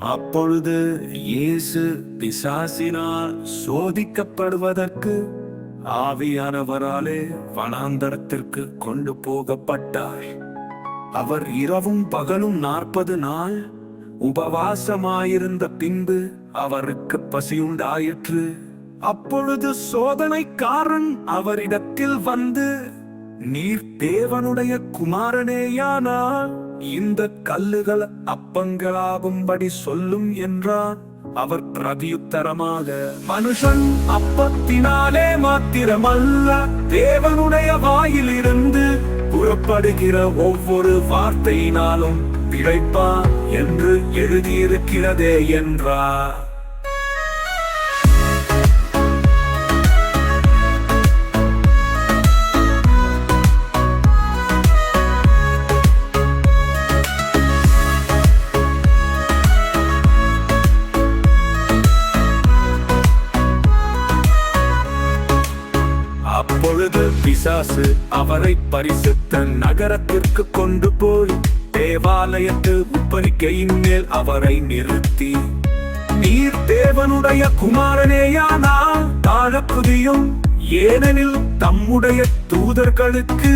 அப்பொழுது இயேசு பிசாசினால் சோதிக்கப்படுவதற்கு ஆவியானவராலே வனாந்தரத்திற்கு கொண்டு போகப்பட்டார். அவர் இரவும் பகலும் 40 நாள் உபவாசமாயிருந்த பின்பு அவருக்கு பசியுண்டாயிற்று. அப்பொழுது சோதனைக்காரன் அவரிடத்தில் வந்து, நீர் தேவனுடைய குமாரனேயானால் இந்த கல்லுகள் அப்பங்களாகும்படி சொல்லும் என்றார். அவர் பிரதியுத்தரமாக, மனுஷன் அப்பத்தினாலே மாத்திரமல்ல, தேவனுடைய வாயிலிருந்து புறப்படுகிற ஒவ்வொரு வார்த்தையினாலும் பிழைப்பான் என்று எழுதியிருக்கிறதே என்றார். அப்பொழுது பிசாசு அவரை பரிசுத்த நகரத்திற்கு கொண்டு போய் தேவாலயத்து உப்பரிக்கையின் மேல் அவரை நிறுத்தி, நீர் தேவனுடைய குமாரனேயானால் தாழக்குதியும், ஏனெனில் தம்முடைய தூதர்களுக்கு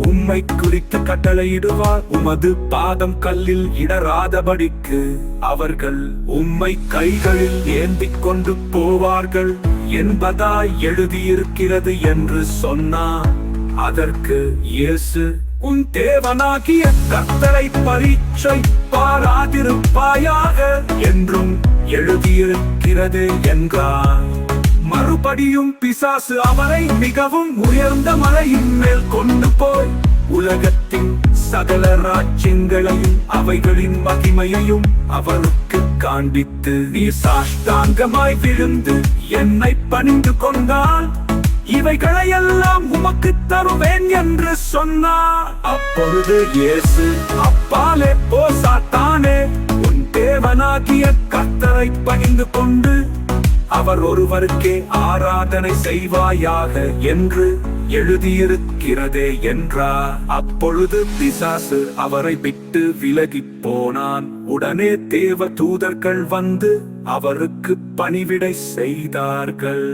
உம்மை குறித்து கட்டளையிடுவார், உமது பாதம் கல்லில் இடராதபடிக்கு அவர்கள் உம்மை கைகளில் ஏந்திக் கொண்டு போவார்கள் என்பதாய் எழுதியிருக்கிறது என்று சொன்னார். அதற்கு இயேசு, உன் தேவனாகிய கர்த்தரை பரீட்சை பாராதிருப்பாயாக என்றும் எழுதியிருக்கிறது என்றார். மறுபடியும் பிசாசு அவரை மிகவும் உயர்ந்த மலையின் மேல் கொண்டு போய் உலகத்தின் சகல ராஜ்யங்களையும் அவைகளின் மகிமையையும் அவருக்கு காண்பித்து, நீ சாஷ்டாங்கமாய் விழுந்து என்னை பணிந்து கொண்டால் இவைகளையெல்லாம் உமக்கு தருவேன் என்று சொன்னார். அப்பொழுது இயேசு, அப்பாலே போ சாத்தானே, உன் தேவனாகிய கர்த்தரை பணிந்து கொண்டு அவர் ஒருவருக்கே ஆராதனை செய்வாயாக என்று எழுதியிருக்கிறதே என்றார். அப்பொழுது பிசாசு அவரை விட்டு விலகிப் போனான். உடனே தேவ தூதர்கள் வந்து அவருக்கு பணிவிடை செய்தார்கள்.